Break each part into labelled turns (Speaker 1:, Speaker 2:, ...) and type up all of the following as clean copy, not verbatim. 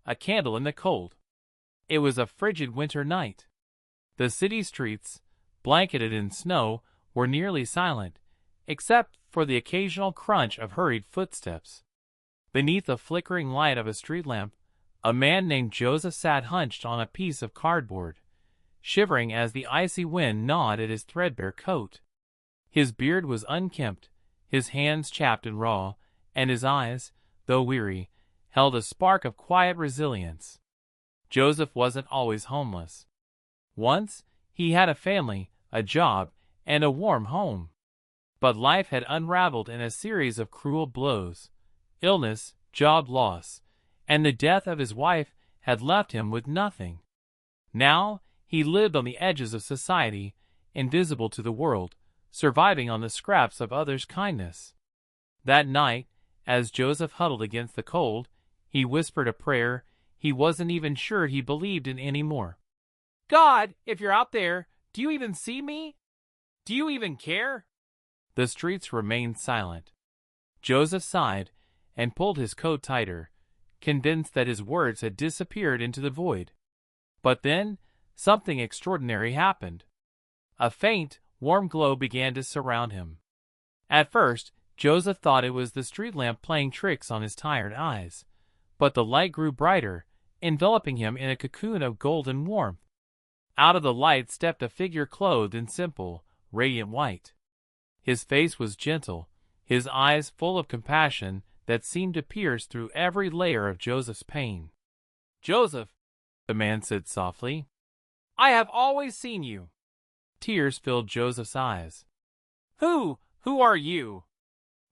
Speaker 1: a candle in the cold. It was a frigid winter night. The city streets, blanketed in snow, were nearly silent, except for the occasional crunch of hurried footsteps. Beneath the flickering light of a street lamp, a man named Joseph sat hunched on a piece of cardboard, shivering as the icy wind gnawed at his threadbare coat. His beard was unkempt, his hands chapped and raw, and his eyes, though weary, held a spark of quiet resilience. Joseph wasn't always homeless. Once, he had a family, a job, and a warm home. But life had unraveled in a series of cruel blows. Illness, job loss, and the death of his wife had left him with nothing. Now, he lived on the edges of society, invisible to the world, surviving on the scraps of others' kindness. That night, as Joseph huddled against the cold, he whispered a prayer he wasn't even sure he believed in anymore. "God, if you're out there, do you even see me? Do you even care?" The streets remained silent. Joseph sighed and pulled his coat tighter, convinced that his words had disappeared into the void. But then, something extraordinary happened. A faint, warm glow began to surround him. At first, Joseph thought it was the street lamp playing tricks on his tired eyes, but the light grew brighter, enveloping him in a cocoon of golden warmth. Out of the light stepped a figure clothed in simple, radiant white. His face was gentle, his eyes full of compassion that seemed to pierce through every layer of Joseph's pain. "Joseph," the man said softly, "I have always seen you." Tears filled Joseph's eyes. Who are you?"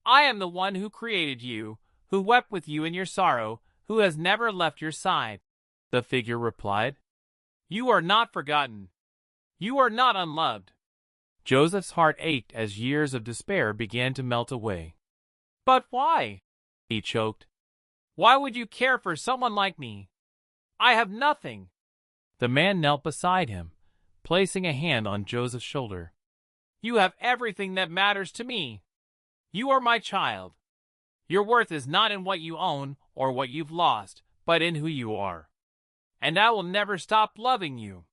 Speaker 1: "I am the one who created you, who wept with you in your sorrow, who has never left your side," the figure replied. "You are not forgotten. You are not unloved." Joseph's heart ached as years of despair began to melt away. "But why?" he choked. "Why would you care for someone like me? I have nothing." The man knelt beside him, placing a hand on Joseph's shoulder. "You have everything that matters to me. You are my child. Your worth is not in what you own or what you've lost, but in who you are. And I will never stop loving you."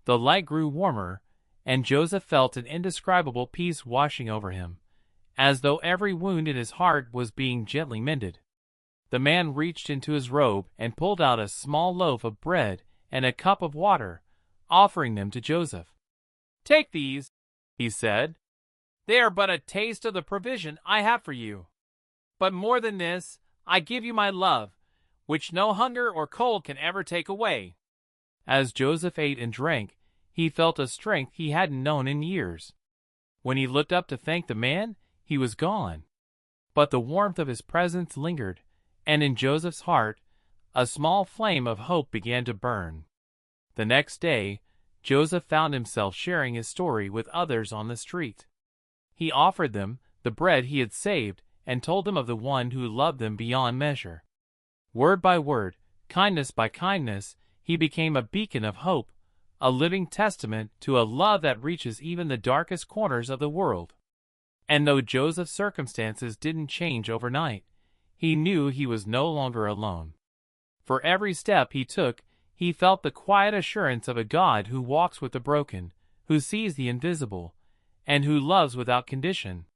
Speaker 1: The light grew warmer, and Joseph felt an indescribable peace washing over him, as though every wound in his heart was being gently mended. The man reached into his robe and pulled out a small loaf of bread and a cup of water, offering them to Joseph. "Take these," he said. "They are but a taste of the provision I have for you. But more than this, I give you my love, which no hunger or cold can ever take away." As Joseph ate and drank, he felt a strength he hadn't known in years. When he looked up to thank the man, he was gone. But the warmth of his presence lingered, and in Joseph's heart, a small flame of hope began to burn. The next day, Joseph found himself sharing his story with others on the street. He offered them the bread he had saved and told them of the one who loved them beyond measure. Word by word, kindness by kindness, he became a beacon of hope, a living testament to a love that reaches even the darkest corners of the world. And though Joseph's circumstances didn't change overnight, he knew he was no longer alone. For every step he took, he felt the quiet assurance of a God who walks with the broken, who sees the invisible, and who loves without condition.